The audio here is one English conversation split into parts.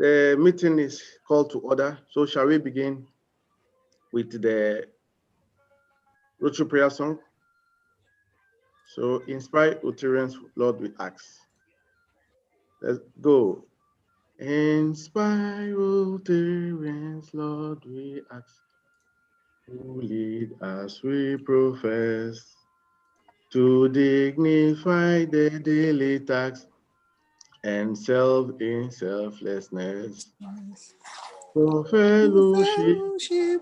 The meeting is called to order. So shall we begin with the Rotary prayer song? So inspire Rotarians, Lord, we ask. Let's go. Inspire Rotarians, Lord, we ask. Who lead as we profess to dignify the daily tasks and serve in selflessness. For fellowship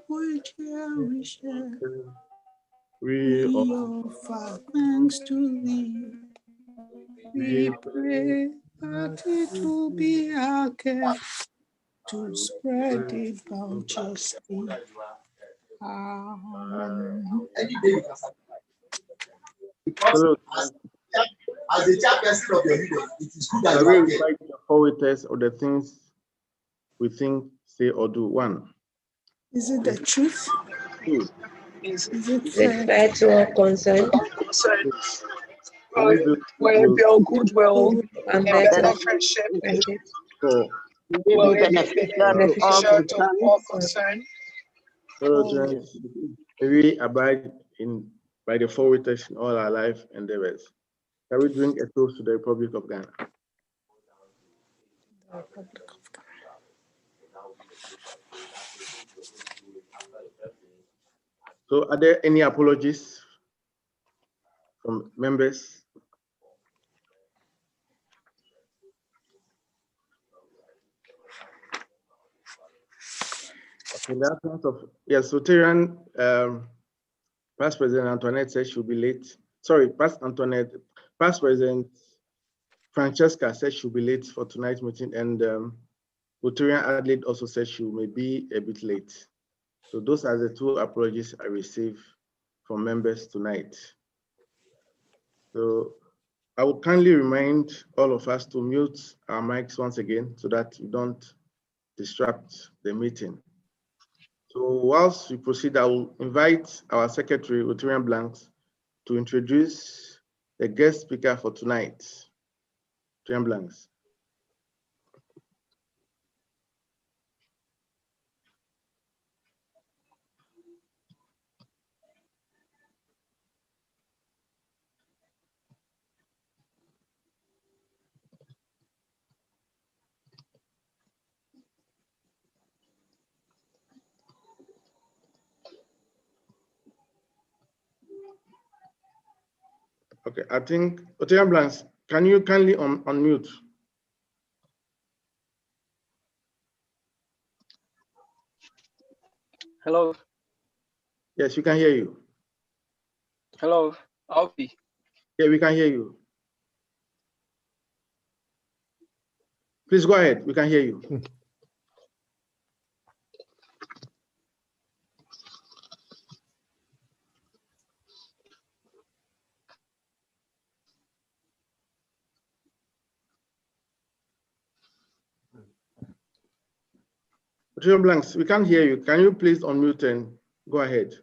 we offer thanks to thee. We pray that it will be our care to spread it bounteously. Amen. As the chairperson of the leader, it is good that we recite the poetess of the things we think, say, or do. One. Is it the truth? Two. Is it fair to all concerned? Will it build goodwill and better friendship? Four. Will it be beneficial to all concerned? We abide by the four witnesses in all our life endeavors. Can we drink a toast to the Republic of Ghana? So are there any apologies from members? In the absence of, yes, Rotarian Past President Antoinette said she'll be late. Sorry, Past President Francesca said she'll be late for tonight's meeting, and Rotarian Adelaide also said she may be a bit late. So those are the two apologies I received from members tonight. So I would kindly remind all of us to mute our mics once again so that we don't disrupt the meeting. So whilst we proceed, I will invite our Secretary, Rotarian Blanks, to introduce the guest speaker for tonight. Rotarian Blanks. Okay, I think, Rotarian Blanks, can you kindly unmute? Hello. Yes, we can hear you. Hello, Alfie. Yeah, we can hear you. Please go ahead, we can hear you. Rotarian Blanks, we can't hear you. Can you please unmute and go ahead?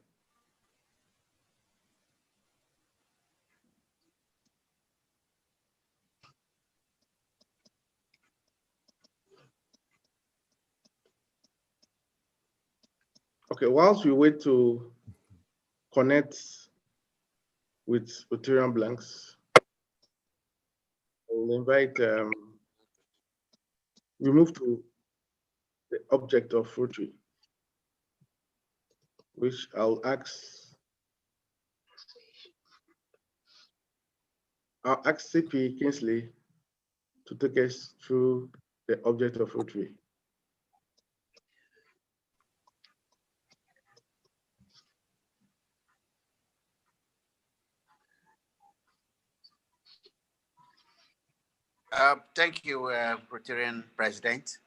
Okay, whilst we wait to connect with Rotarian Blanks, I'll invite, we move to the object of Rotary, which I'll ask CP Kingsley to take us through the object of Rotary. Thank you, Rotarian President.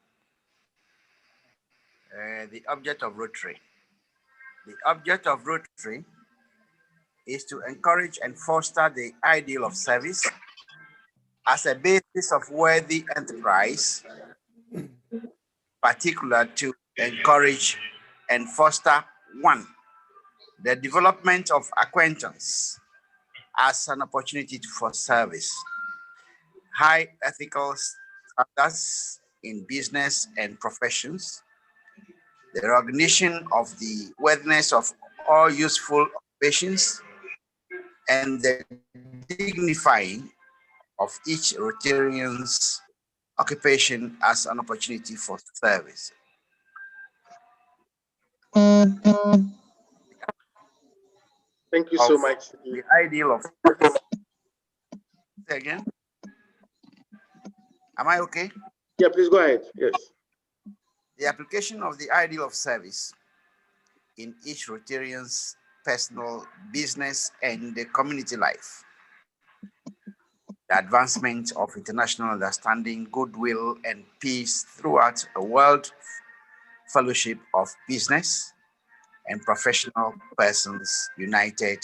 The object of Rotary. The object of Rotary is to encourage and foster the ideal of service as a basis of worthy enterprise, particular to encourage and foster, one, the development of acquaintance as an opportunity for service, high ethical standards in business and professions, the recognition of the worthiness of all useful occupations, and the dignifying of each Rotarian's occupation as an opportunity for service. Thank you so much. The ideal of, say again, am I okay? Yeah, please go ahead. Yes. The application of the ideal of service in each Rotarian's personal, business, and the community life. The advancement of international understanding, goodwill, and peace throughout a world fellowship of business and professional persons united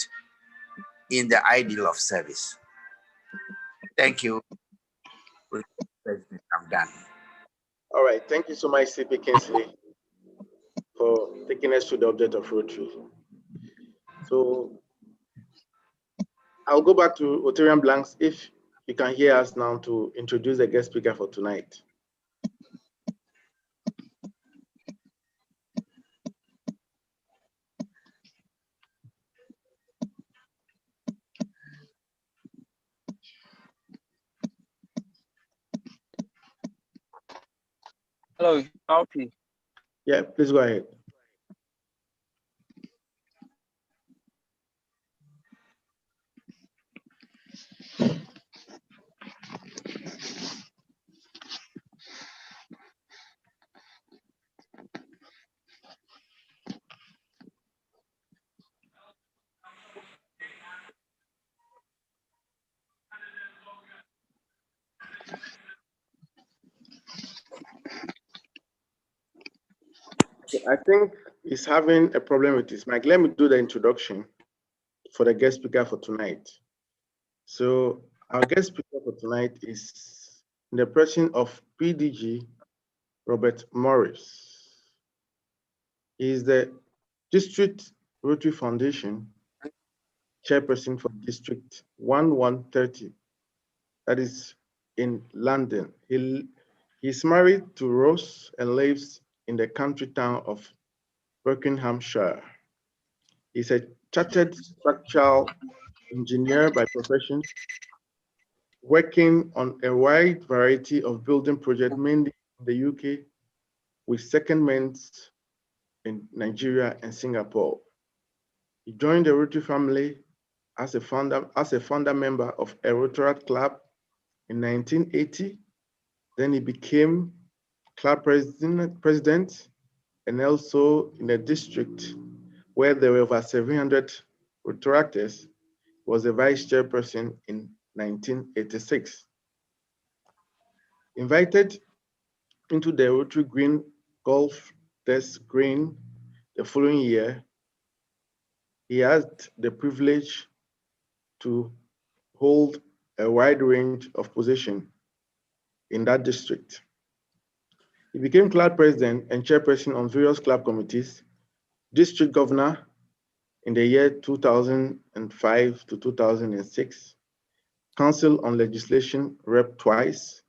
in the ideal of service. Thank you, President. I'm done. All right. Thank you so much, CP Kingsley, for taking us to the object of Rotary. So I'll go back to Rotarian Blanks if you can hear us now to introduce the guest speaker for tonight. Hello, Alfie. Yeah, please go ahead. I think he's having a problem with his mic. Let me do the introduction for the guest speaker for tonight. So our guest speaker for tonight is in the person of PDG Robert Morris. He is the District Rotary Foundation Chairperson for District 1130, that is in London. He's married to Rose and lives in the country town of Buckinghamshire. He's a chartered structural engineer by profession, working on a wide variety of building projects, mainly in the UK, with secondments in Nigeria and Singapore. He joined the Rotary family as a founder member of a Rotary Club in 1980. Then he became club president and also in a district where there were over 700 Rotaractors, was a vice chairperson in 1986. Invited into the Rotary Green Golf Test Green the following year, he had the privilege to hold a wide range of positions in that district. He became club president and chairperson on various club committees, district governor in the year 2005 to 2006, council on legislation rep twice,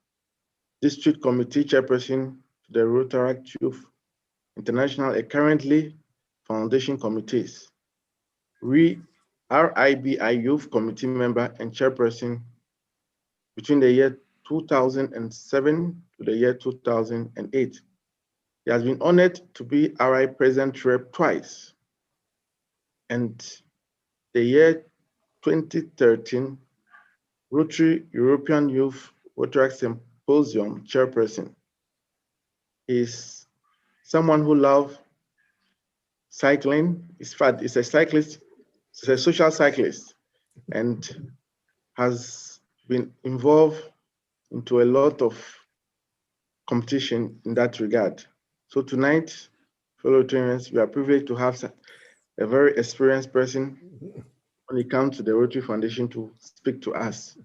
district committee chairperson to the Rotary Youth International and currently foundation committees, RIBI Youth Committee member and chairperson between the year 2007 to the year 2008. He has been honored to be RI President Rep twice. And the year 2013, Rotary European Youth Rotary Symposium Chairperson. He is someone who loves cycling. He's a cyclist, he's a social cyclist, and has been involved into a lot of competition in that regard. So tonight, fellow trainers, we are privileged to have a very experienced person when it comes to the Rotary Foundation to speak to us.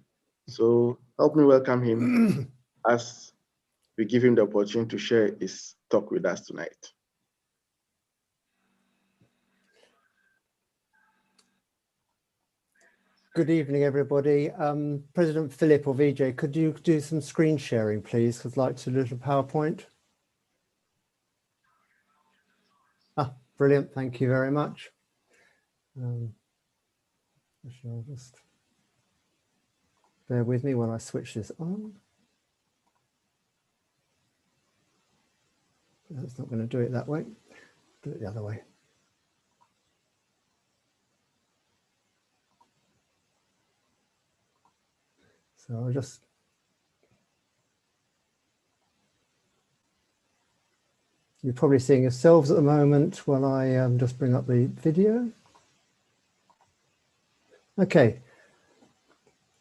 So help me welcome him as we give him the opportunity to share his talk with us tonight. Good evening, everybody. President Philip or VJ, could you do some screen sharing, please? Because I'd like to do a little PowerPoint. Ah, brilliant. Thank you very much. I'll just bear with me when I switch this on. That's not going to do it that way. Do it the other way. So I'll just you're probably seeing yourselves at the moment while I just bring up the video. Okay.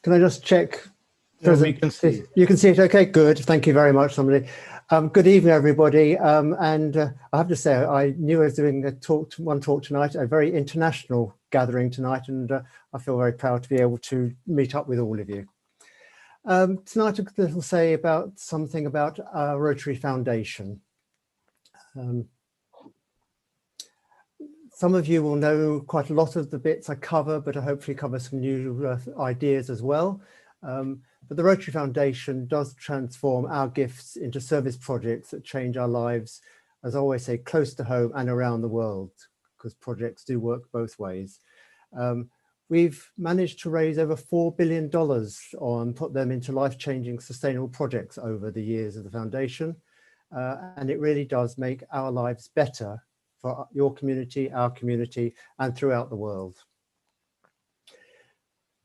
Can I just check? Yeah, we can see it. You can see it. Okay, good. Thank you very much, somebody. Good evening, everybody. I have to say, I knew I was doing one talk tonight, a very international gathering tonight, and I feel very proud to be able to meet up with all of you. Tonight, a little say about something about our Rotary Foundation. Some of you will know quite a lot of the bits I cover, but I hopefully cover some new ideas as well. But the Rotary Foundation does transform our gifts into service projects that change our lives, as I always say, close to home and around the world, because projects do work both ways. We've managed to raise over $4 billion and put them into life-changing sustainable projects over the years of the foundation. And it really does make our lives better for your community, our community, and throughout the world.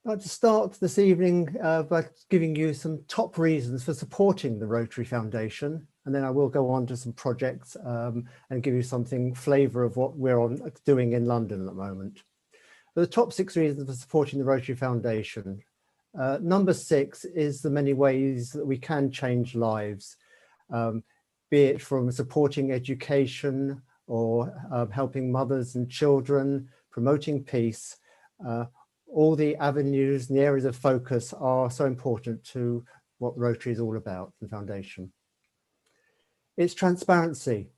I'd like to start this evening by giving you some top reasons for supporting the Rotary Foundation, and then I will go on to some projects and give you something flavour of what we're doing in London at the moment. But the top 6 reasons for supporting the Rotary Foundation. Number 6 is the many ways that we can change lives, be it from supporting education or helping mothers and children, promoting peace. All the avenues and the areas of focus are so important to what Rotary is all about, the foundation. It's transparency.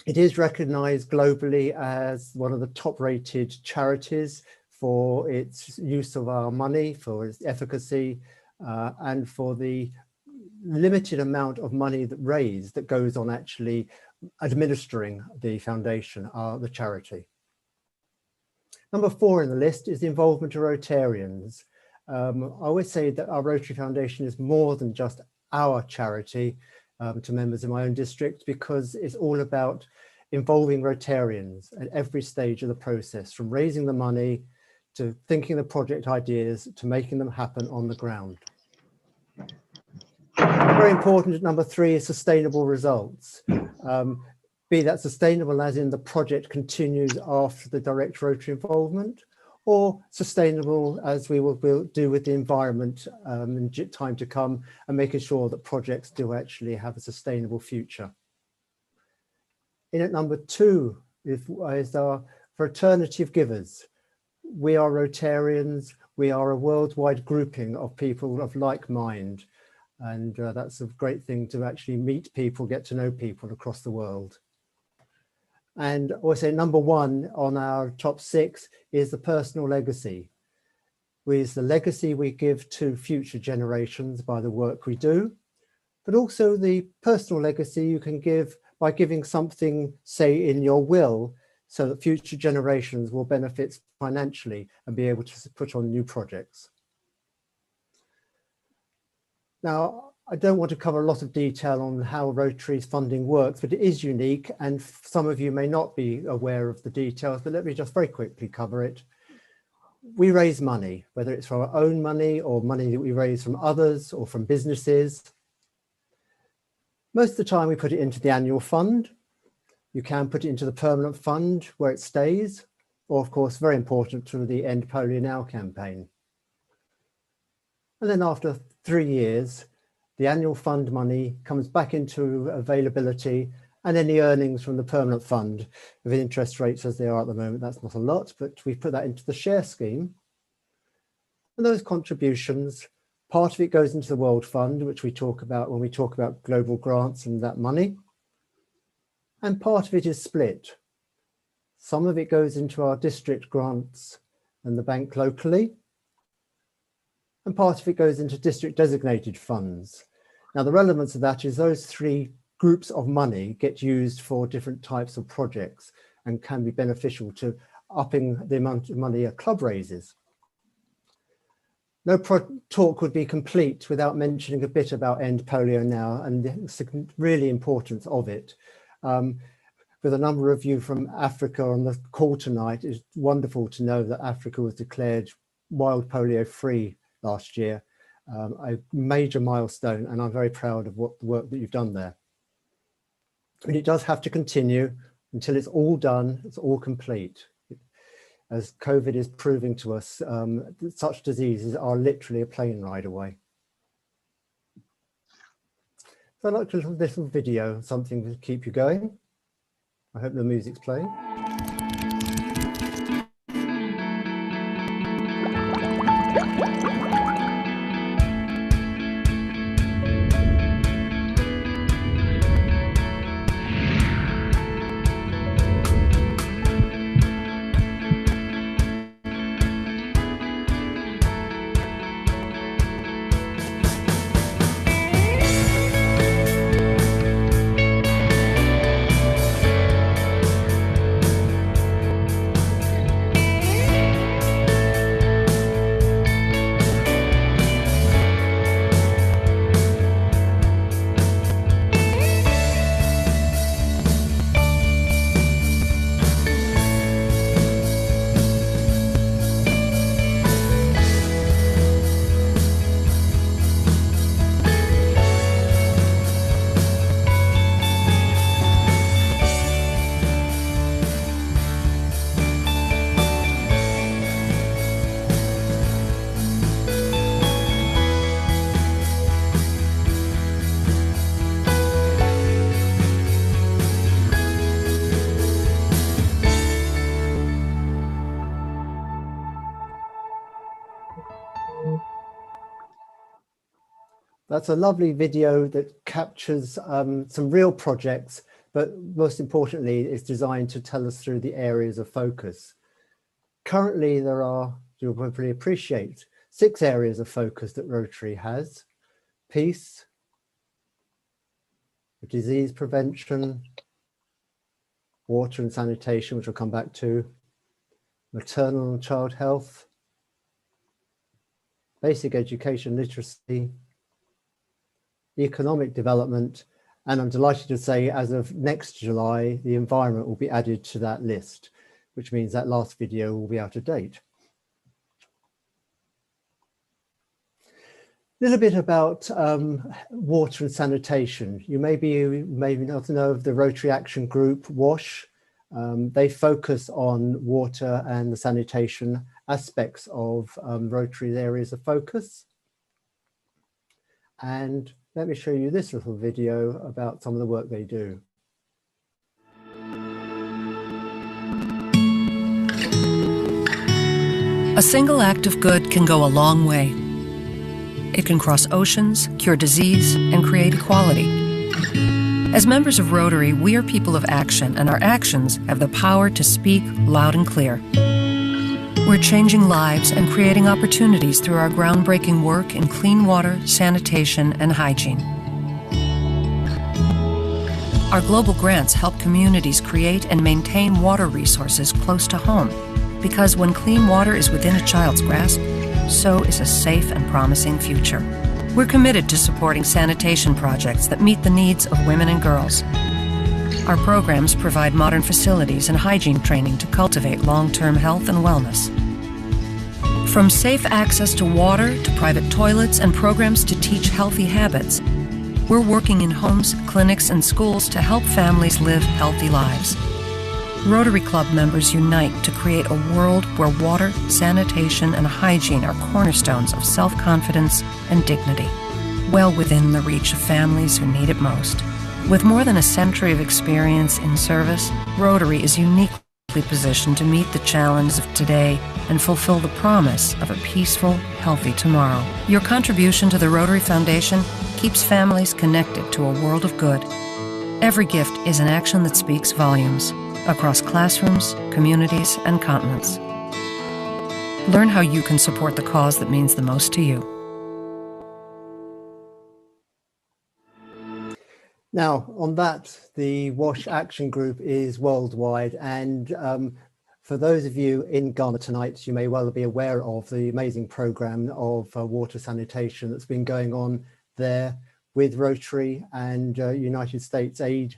It is recognised globally as one of the top-rated charities for its use of our money, for its efficacy, and for the limited amount of money that raised that goes on actually administering the foundation, the charity. Number 4 in the list is the involvement of Rotarians. I always say that our Rotary Foundation is more than just our charity to members in my own district, because it's all about involving Rotarians at every stage of the process, from raising the money to thinking the project ideas to making them happen on the ground. Very important, number 3 is sustainable results. Be that sustainable as in the project continues after the direct Rotary involvement, or sustainable as we will do with the environment in time to come, and making sure that projects do actually have a sustainable future. In at number 2 is our fraternity of givers. We are Rotarians. We are a worldwide grouping of people of like mind. And that's a great thing to actually meet people, get to know people across the world. And also number 1 on our top 6 is the personal legacy. Is the legacy we give to future generations by the work we do, but also the personal legacy you can give by giving something, say, in your will, so that future generations will benefit financially and be able to put on new projects. Now, I don't want to cover a lot of detail on how Rotary's funding works, but it is unique, and some of you may not be aware of the details, but let me just very quickly cover it. We raise money, whether it's from our own money or money that we raise from others or from businesses. Most of the time we put it into the annual fund. You can put it into the permanent fund where it stays, or of course, very important, to the End Polio Now campaign. And then after 3 years, the annual fund money comes back into availability, and any earnings from the permanent fund, with interest rates as they are at the moment, that's not a lot, but we put that into the share scheme. And those contributions, part of it goes into the World Fund, which we talk about when we talk about global grants and that money. And part of it is split. Some of it goes into our district grants and the bank locally, and part of it goes into district designated funds. Now, the relevance of that is those three groups of money get used for different types of projects and can be beneficial to upping the amount of money a club raises. No talk would be complete without mentioning a bit about End Polio Now and the really importance of it. With a number of you from Africa on the call tonight, it's wonderful to know that Africa was declared wild polio free last year, a major milestone, and I'm very proud of the work that you've done there. But it does have to continue until it's all done, it's all complete. As COVID is proving to us, such diseases are literally a plane ride away. So I'd like to do a little video, something to keep you going. I hope the music's playing. That's a lovely video that captures some real projects, but most importantly, it's designed to tell us through the areas of focus. Currently, there are, you'll probably appreciate, 6 areas of focus that Rotary has: peace, disease prevention, water and sanitation, which I'll come back to, maternal and child health, basic education literacy, economic development, and I'm delighted to say as of next July, the environment will be added to that list, which means that last video will be out of date. A little bit about water and sanitation. You may not know of the Rotary Action Group, WASH. They focus on water and the sanitation aspects of Rotary's areas of focus. And let me show you this little video about some of the work they do. A single act of good can go a long way. It can cross oceans, cure disease, and create equality. As members of Rotary, we are people of action, and our actions have the power to speak loud and clear. We're changing lives and creating opportunities through our groundbreaking work in clean water, sanitation, and hygiene. Our global grants help communities create and maintain water resources close to home, because when clean water is within a child's grasp, so is a safe and promising future. We're committed to supporting sanitation projects that meet the needs of women and girls. Our programs provide modern facilities and hygiene training to cultivate long-term health and wellness. From safe access to water to private toilets and programs to teach healthy habits, we're working in homes, clinics, and schools to help families live healthy lives. Rotary Club members unite to create a world where water, sanitation, and hygiene are cornerstones of self-confidence and dignity, well within the reach of families who need it most. With more than a century of experience in service, Rotary is uniquely positioned to meet the challenges of today and fulfill the promise of a peaceful, healthy tomorrow. Your contribution to the Rotary Foundation keeps families connected to a world of good. Every gift is an action that speaks volumes across classrooms, communities, and continents. Learn how you can support the cause that means the most to you. Now, on that, the WASH Action Group is worldwide, and for those of you in Ghana tonight, you may well be aware of the amazing program of water sanitation that's been going on there with Rotary and United States Aid.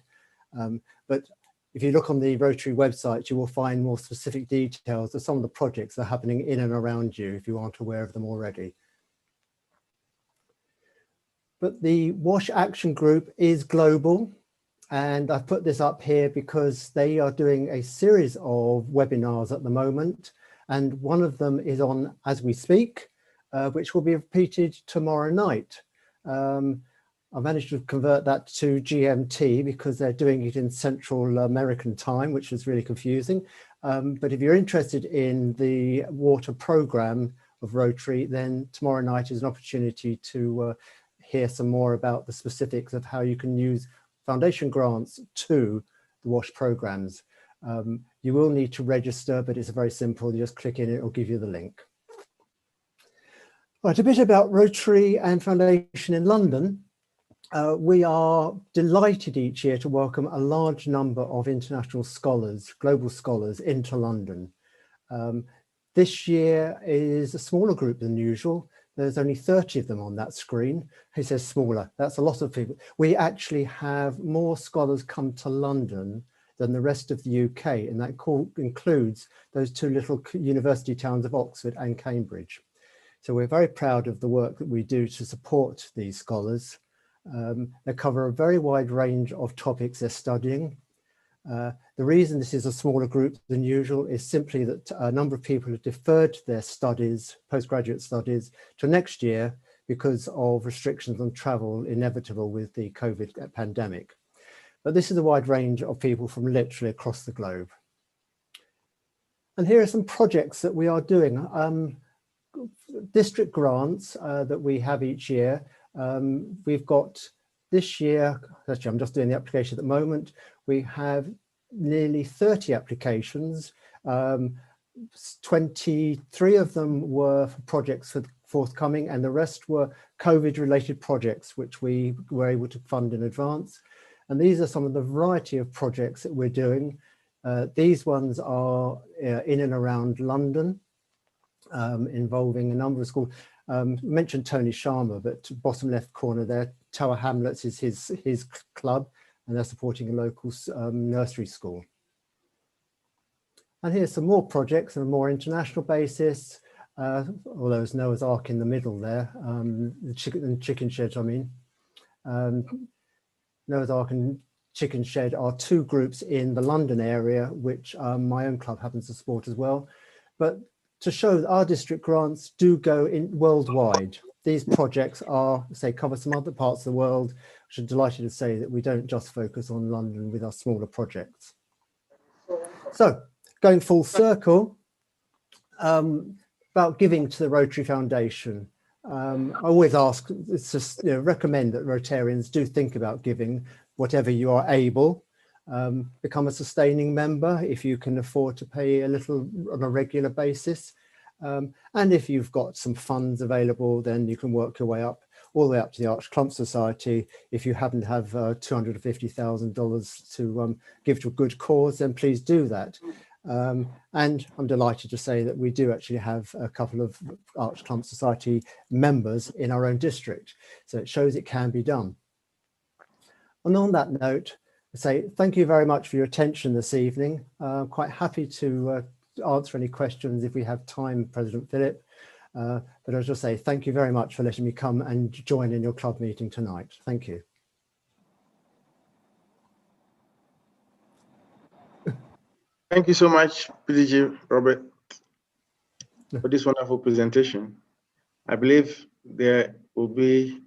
But if you look on the Rotary website, you will find more specific details of some of the projects that are happening in and around you if you aren't aware of them already. But the WASH Action Group is global, and I've put this up here because they are doing a series of webinars at the moment, and one of them is on As We Speak, which will be repeated tomorrow night. I managed to convert that to GMT because they're doing it in Central American time, which is really confusing. But if you're interested in the water program of Rotary, then tomorrow night is an opportunity to hear some more about the specifics of how you can use foundation grants to the WASH programs. You will need to register, but it's very simple. You just click in, it will give you the link. Right, a bit about Rotary and Foundation in London. We are delighted each year to welcome a large number of international scholars, global scholars, into London. This year is a smaller group than usual. There's only 30 of them on that screen. He says smaller, that's a lot of people. We actually have more scholars come to London than the rest of the UK, and that includes those two little university towns of Oxford and Cambridge. So we're very proud of the work that we do to support these scholars. They cover a very wide range of topics they're studying. The reason this is a smaller group than usual is simply that a number of people have deferred their studies, postgraduate studies, to next year because of restrictions on travel inevitable with the COVID pandemic. But this is a wide range of people from literally across the globe. And here are some projects that we are doing. District grants that we have each year. We've got this year, actually I'm just doing the application at the moment, we have nearly 30 applications. 23 of them were for projects forthcoming, and the rest were COVID related projects which we were able to fund in advance. And these are some of the variety of projects that we're doing. These ones are in and around London, involving a number of schools. Mentioned Tony Sharma, but bottom left corner there, Tower Hamlets is his club, and they're supporting a local nursery school. And here's some more projects on a more international basis, although there's Noah's Ark in the middle there, the chicken shed, I mean. Noah's Ark and Chicken Shed are two groups in the London area, which my own club happens to support as well. But to show that our district grants do go in worldwide. These projects are, say, cover some other parts of the world, which I'm delighted to say that we don't just focus on London with our smaller projects. So, going full circle, about giving to the Rotary Foundation. I always ask, it's just, recommend that Rotarians do think about giving whatever you are able. Become a sustaining member if you can afford to pay a little on a regular basis. And if you've got some funds available, then you can work your way up, all the way up to the Arch Clump Society. If you happen to have $250,000 to give to a good cause, then please do that. And I'm delighted to say that we do actually have a couple of Arch Clump Society members in our own district. So it shows it can be done. And on that note, I say thank you very much for your attention this evening. I'm quite happy to answer any questions if we have time, President Philip. But I'll just say thank you very much for letting me come and join in your club meeting tonight. Thank you. Thank you so much, PDG Robert, for this wonderful presentation. I believe there will be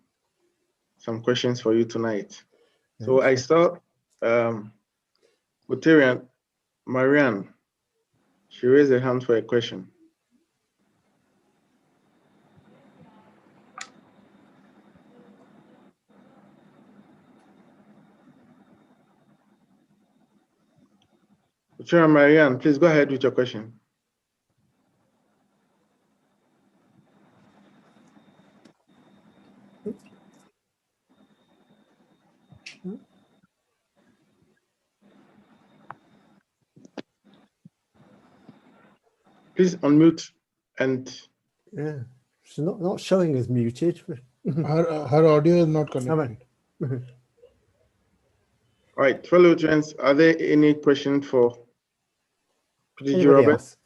some questions for you tonight. So I saw Rotarian Marianne. She raised her hand for a question. Rotarian Marianne, please go ahead with your question. Please unmute and. Yeah, she's not showing as muted. Her audio is not connected. All right, fellow Rotarians, are there any questions for PDG Anybody Robert? else?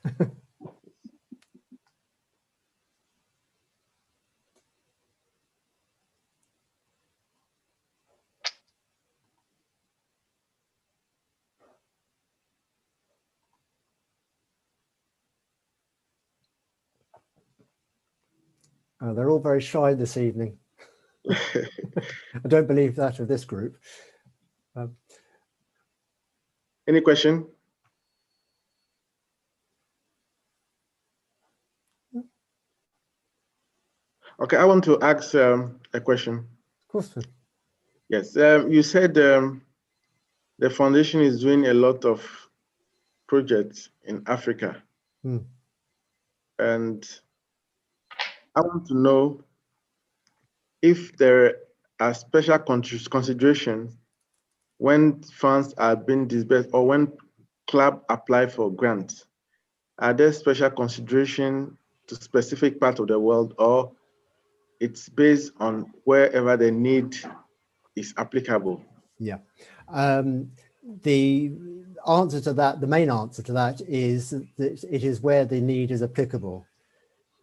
They're all very shy this evening. I don't believe that of this group. Any question? Okay, I want to ask a question. Of course. Yes, you said the foundation is doing a lot of projects in Africa. And I want to know if there are special considerations when funds are being disbursed or when club apply for grants. Are there special consideration to specific part of the world, or it's based on wherever the need is applicable? Yeah. The answer to that, the main answer to that is that it is where the need is applicable.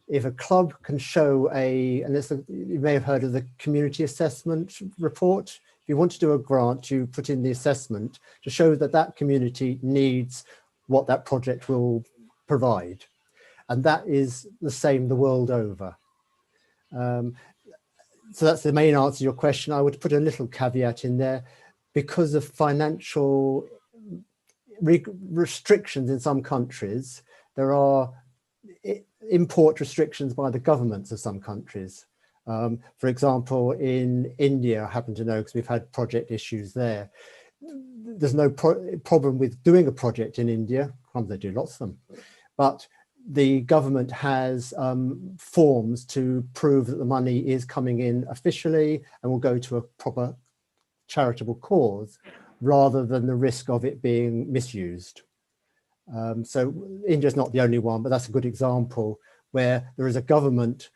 If a club can show and you may have heard of the community assessment report. If you want to do a grant, you put in the assessment to show that that community needs what that project will provide. And that is the same the world over. So that's the main answer to your question. I would put a little caveat in there. Because of financial restrictions in some countries, there are import restrictions by the governments of some countries. For example, in India, I happen to know because we've had project issues there. There's no problem with doing a project in India. They do lots of them. But the government has forms to prove that the money is coming in officially and will go to a proper charitable cause rather than the risk of it being misused. So India's not the only one, but that's a good example where there is a government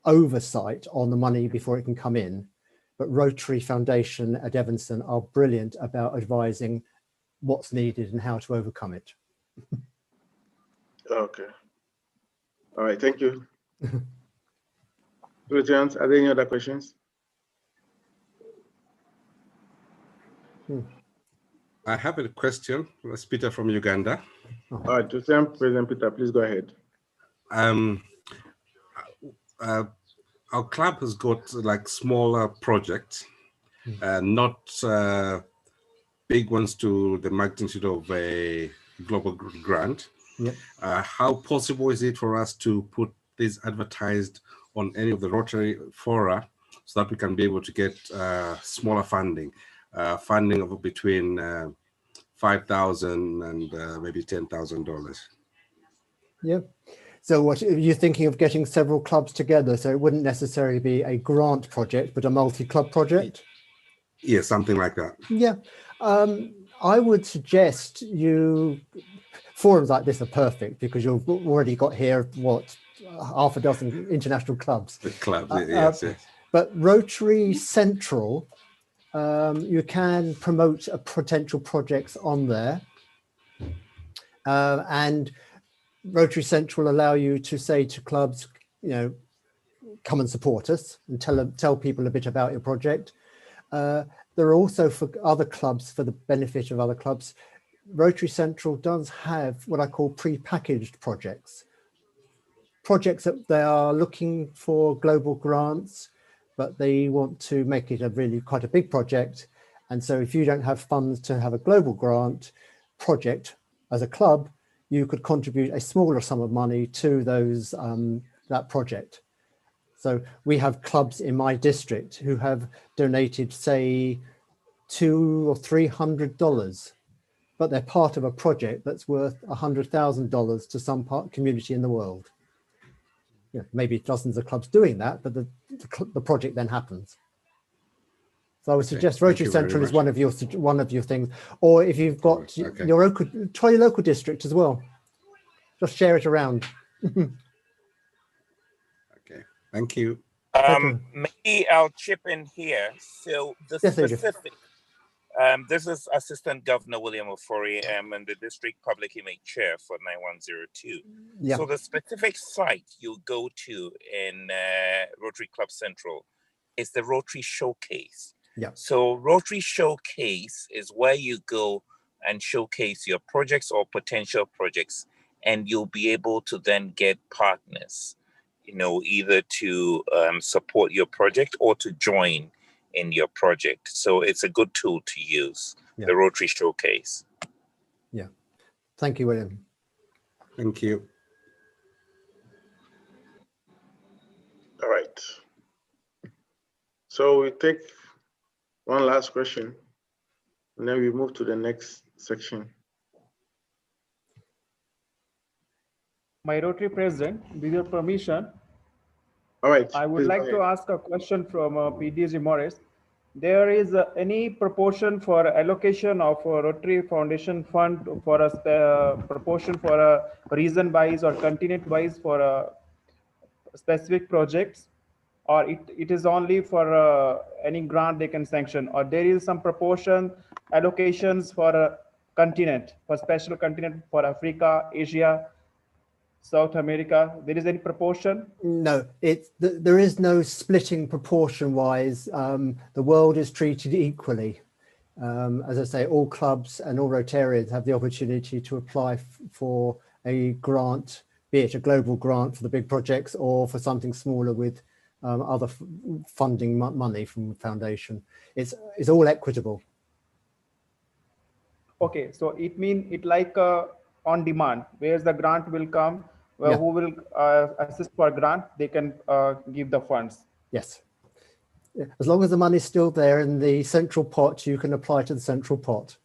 oversight on the money before it can come in. But Rotary Foundation at Evanston are brilliant about advising what's needed and how to overcome it. Okay. All right, thank you. Rotarians, are there any other questions? I have a question. That's Peter from Uganda. All right, President Peter, please go ahead. Our club has got like smaller projects, not big ones to the magnitude of a global grant. Yep. How possible is it for us to put this advertised on any of the Rotary fora so that we can be able to get smaller funding? Funding of between $5,000 and maybe $10,000. Yeah. So what you're thinking of getting several clubs together, so it wouldn't necessarily be a grant project, but a multi-club project? Yeah, something like that. Yeah. I would suggest forums like this are perfect because you've already got here, half a dozen international clubs. The clubs, yes. But Rotary Central, you can promote potential projects on there, and Rotary Central allow you to say to clubs, come and support us and tell people a bit about your project. There are also for other clubs, for the benefit of other clubs, Rotary Central does have what I call pre-packaged projects that they are looking for global grants, but they want to make it quite a big project. And so if you don't have funds to have a global grant project as a club, you could contribute a smaller sum of money to that project. So we have clubs in my district who have donated, say, $200 or $300, but they're part of a project that's worth $100,000 to some community in the world. Maybe dozens of clubs doing that, but the project then happens. So I would suggest Rotary Central is one of your things, or if you've got try your local district as well. Just share it around. Okay, thank you. Maybe I'll chip in here. So the Yes, specific, this is Assistant Governor William Ofori and the District Public Image Chair for 9102. Yeah. So the specific site you go to in Rotary Club Central is the Rotary Showcase. Yeah. So Rotary Showcase is where you go and showcase your projects or potential projects, and you'll be able to then get partners, you know, either to support your project or to join in your project. So it's a good tool to use, the Rotary Showcase. Yeah. Thank you, William. Thank you. All right. So we take one last question, and then we move to the next section. My Rotary President, with your permission, all right, I would like to ask a question from PDG Morris. There is any proportion for allocation of a Rotary Foundation fund for a proportion for a region-wise or continent-wise for a specific projects, or it is only for any grant they can sanction, or there is some proportion allocations for a continent, for special continent for Africa, Asia, South America? There is any proportion? No, there is no splitting proportion wise. The world is treated equally. As I say, all clubs and all Rotarians have the opportunity to apply for a grant, be it a global grant for the big projects or for something smaller with other funding money from the foundation. It's all equitable. Okay, so it means it like on demand, where the grant will come, who will assist for grant, they can give the funds. Yes. As long as the money is still there in the central pot, you can apply to the central pot.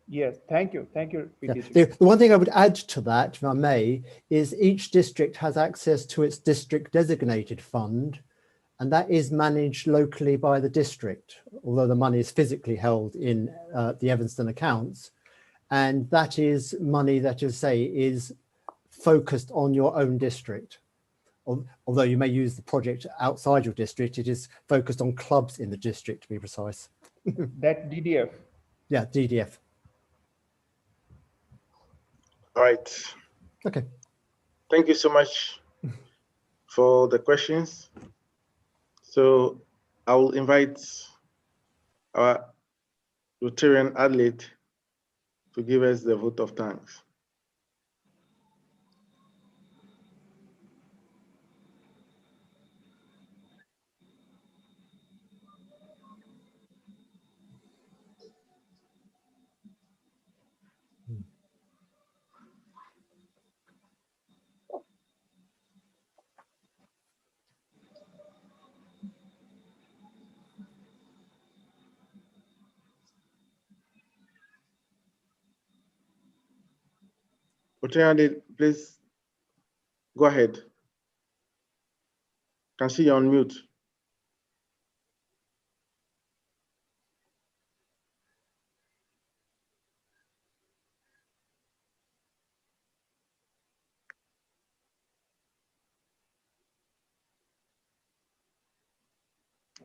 Yes, thank you. Thank you, PTG. The one thing I would add to that, if I may, is each district has access to its district designated fund, and that is managed locally by the district, although the money is physically held in the Evanston accounts. And that is money that, as I say, is focused on your own district. Although you may use the project outside your district, it is focused on clubs in the district, to be precise. That DDF? Yeah, DDF. All right. Okay. Thank you so much for the questions. So I will invite our Rotarian Adelaide to give us the vote of thanks. Rotarian, please go ahead. Can see you on mute.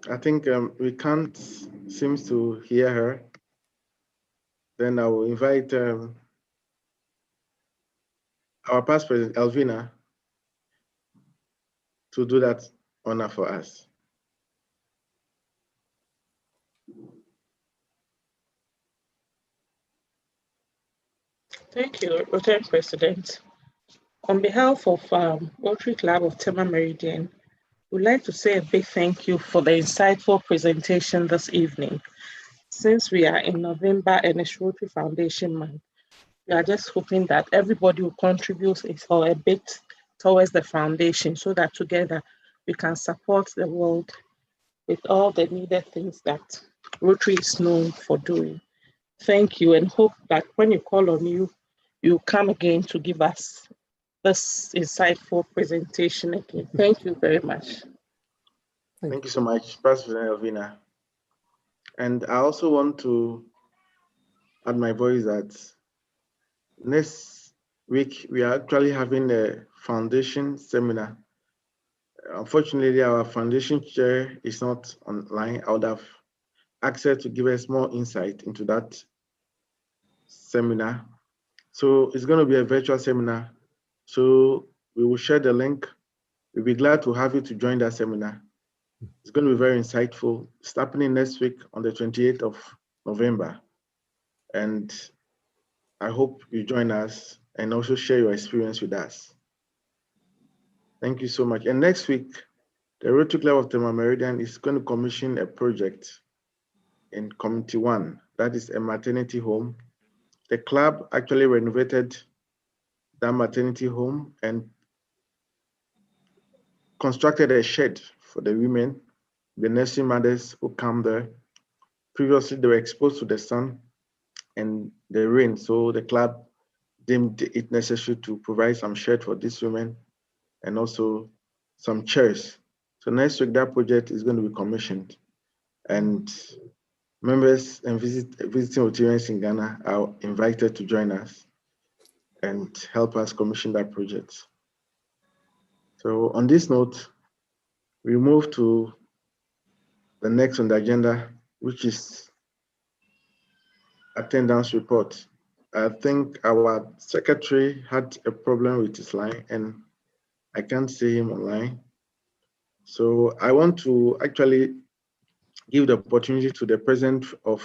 I think we can't seem to hear her. Then I will invite our past president, Elvina, to do that honor for us. Thank you, Rotary President. On behalf of Rotary Club of Tema Meridian, we'd like to say a big thank you for the insightful presentation this evening. Since we are in November and it's Rotary Foundation Month, we are just hoping that everybody will contribute a bit towards the foundation so that together we can support the world with all the needed things that Rotary is known for doing. Thank you, and hope that when you call on you, you come again to give us this insightful presentation again. Thank you very much. Thank you so much, President Elvina. And I also want to add my voice that next week, we are actually having a foundation seminar. Unfortunately, our foundation chair is not online. I would have asked her to give us more insight into that seminar. So it's going to be a virtual seminar. So we will share the link. We'll be glad to have you to join that seminar. It's going to be very insightful. It's happening next week on the 28th of November. And I hope you join us and also share your experience with us. Thank you so much. And next week, the Rotary Club of Tema Meridian is going to commission a project in Community 1. That is a maternity home. The club actually renovated that maternity home and constructed a shed for the women, the nursing mothers who come there. Previously, they were exposed to the sun and the rain, so the club deemed it necessary to provide some shed for these women and also some chairs. So next week, that project is going to be commissioned, and members and visiting Rotarians in Ghana are invited to join us and help us commission that project. So on this note, we move to the next on the agenda, which is attendance report. I think our secretary had a problem with his line and I can't see him online. So I want to actually give the opportunity to the president of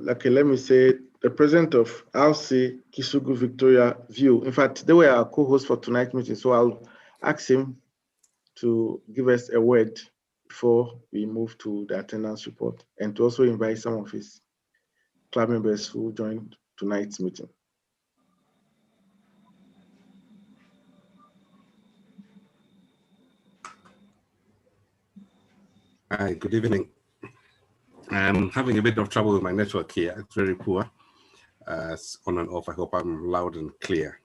okay, let me say the president of RC Kisugu Victoria View. In fact, they were our co-host for tonight's meeting, so I'll ask him to give us a word before we move to the attendance report, and to also invite some of his club members who joined tonight's meeting. Hi, good evening. I'm having a bit of trouble with my network here. It's very poor. It's on and off. I hope I'm loud and clear.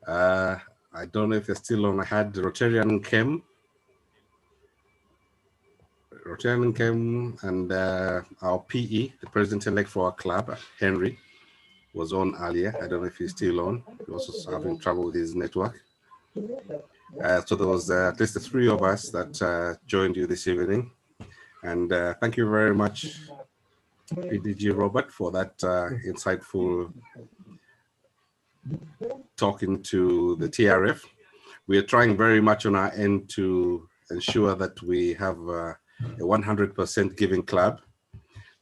I don't know if they're still on. I had Rotarian Chem, and our PE, the president-elect for our club, Henry, was on earlier. I don't know if he's still on. He was also having trouble with his network. So there was at least the three of us that joined you this evening. And thank you very much, PDG Robert, for that insightful talking to the TRF. We are trying very much on our end to ensure that we have a 100% giving club.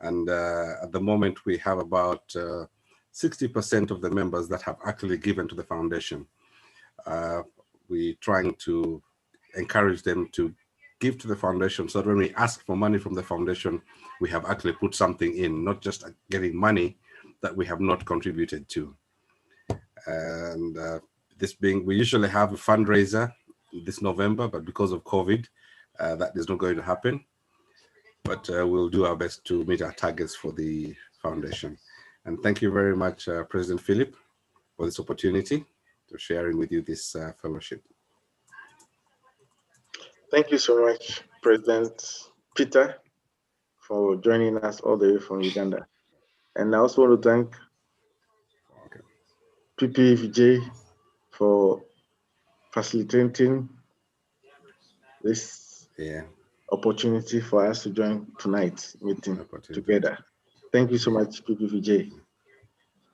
And at the moment, we have about 60% of the members that have actually given to the foundation. We're trying to encourage them to give to the foundation, so that when we ask for money from the foundation, we have actually put something in, not just getting money that we have not contributed to. And this being, we usually have a fundraiser this November, but because of COVID, that is not going to happen. But we'll do our best to meet our targets for the foundation. And thank you very much, President Philip, for this opportunity to sharing with you this fellowship. Thank you so much, President Peter, for joining us all the way from Uganda. And I also want to thank PPVJ for facilitating this opportunity for us to join tonight's meeting together. Thank you so much, PPVJ.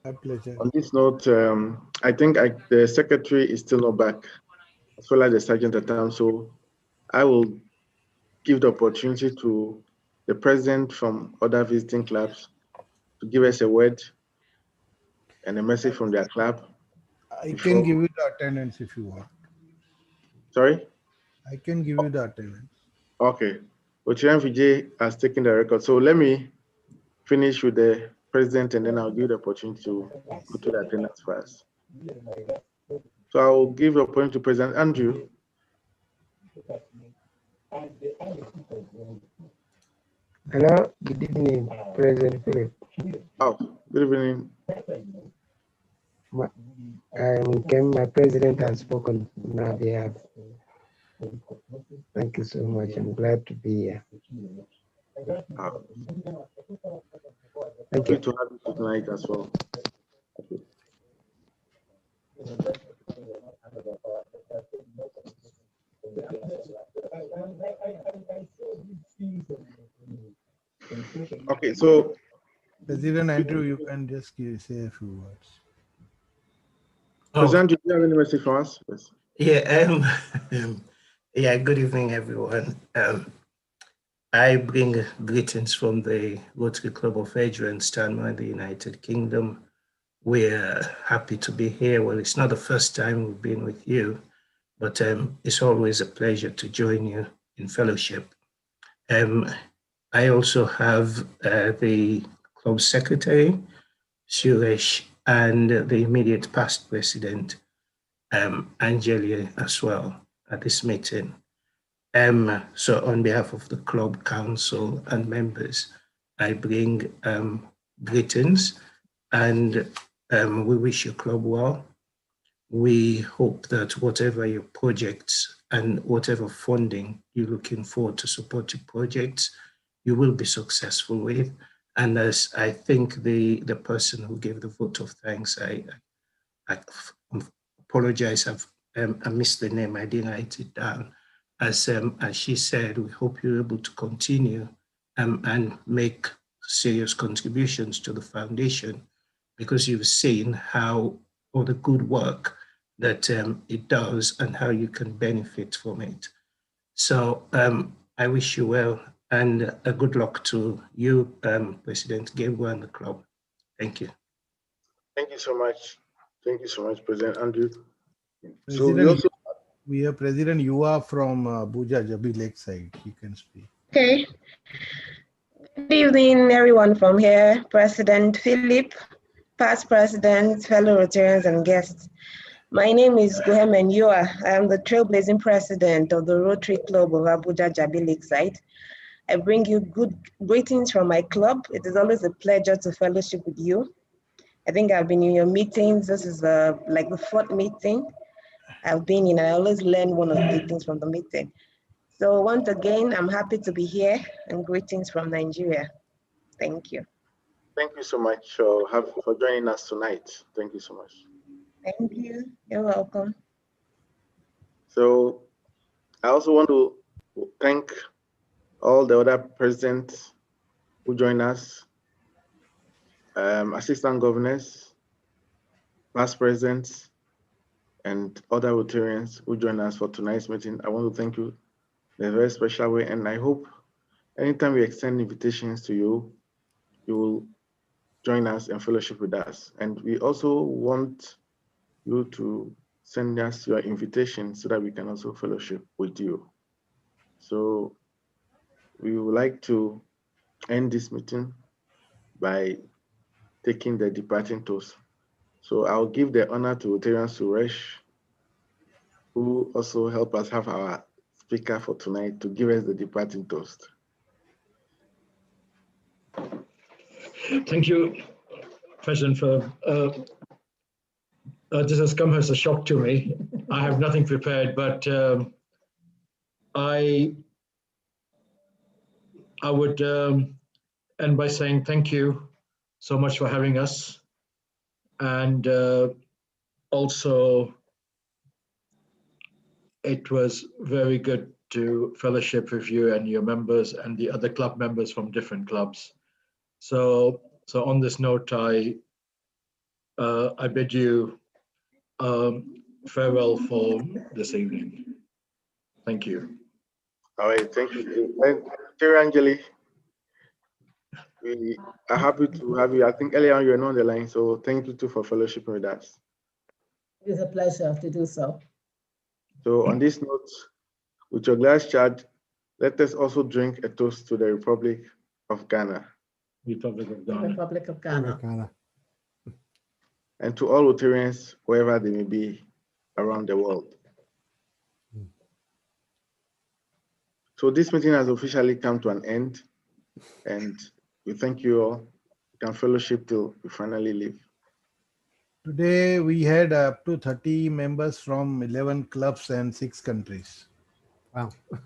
My pleasure. On this note, I think the secretary is still not back, as well as the sergeant at town, so I will give the opportunity to the president from other visiting clubs to give us a word and a message from their club. I can give you the attendance if you want. Sorry? I can give you the attendance. Okay. Ochiran Vijay has taken the record. So let me finish with the president and then I'll give the opportunity to go to the attendance first. So I'll give the opportunity to President Andrew. Hello, good evening, President Philip. Oh, good evening. My president has spoken on my behalf. Thank you so much. I'm glad to be here. Thank Great you. to have you tonight as well. Okay, so President Andrew, you can just say a few words. President, do you have any message for us? Yes. Yeah, yeah, good evening, everyone. I bring greetings from the Rotary Club of Adrian Stanmore in the United Kingdom. We're happy to be here. Well, it's not the first time we've been with you, but it's always a pleasure to join you in fellowship. I also have the club secretary, Suresh, and the immediate past president, Angelia, as well at this meeting. So on behalf of the club council and members, I bring greetings and we wish your club well. We hope that whatever your projects and whatever funding you're looking for to support your projects, you will be successful with. And as I think the person who gave the vote of thanks, I apologize, I missed the name, I didn't write it down. As she said, we hope you're able to continue and make serious contributions to the foundation, because you've seen how all the good work that it does and how you can benefit from it. So I wish you well and a good luck to you, President Gabriel, and the club. Thank you. Thank you so much. Thank you so much, President Andrew. President, so we have President Yua from Abuja, Jabi Lakeside. He can speak. Okay. Good evening, everyone from here. President Philip, past presidents, fellow Rotarians, and guests. My name is Gohemen Yua. I am the trailblazing president of the Rotary Club of Abuja, Jabi Lakeside. I bring you good greetings from my club. It is always a pleasure to fellowship with you. I think I've been in your meetings. This is like the fourth meeting I've been in. I always learn one or two things from the meeting. So once again, I'm happy to be here, and greetings from Nigeria. Thank you. Thank you so much for joining us tonight. Thank you so much. Thank you. You're welcome. So I also want to thank all the other presidents who joined us, assistant governors, past presidents, and other Rotarians who joined us for tonight's meeting. I want to thank you in a very special way, and I hope anytime we extend invitations to you, you will join us and fellowship with us. And we also want you to send us your invitation so that we can also fellowship with you. So we would like to end this meeting by taking the departing toast. So I'll give the honor to Rotarian Suresh, who also help us have our speaker for tonight to give us the departing toast. Thank you, President Philip. This has come as a shock to me. I have nothing prepared, but I would end by saying thank you so much for having us. And also, it was very good to fellowship with you and your members and the other club members from different clubs. So on this note, I bid you farewell for this evening. Thank you. All right, thank you. And Terry Angeli, we are happy to have you. I think earlier on you were not on the line, so thank you too for fellowshipping with us. It is a pleasure to do so. So on this note, with your glass charged, let us also drink a toast to the Republic of Ghana. Republic of Ghana. Republic of Ghana. And to all Rotarians, wherever they may be around the world. So this meeting has officially come to an end, and we thank you all. You can fellowship till we finally leave. Today we had up to 30 members from 11 clubs and 6 countries. Wow.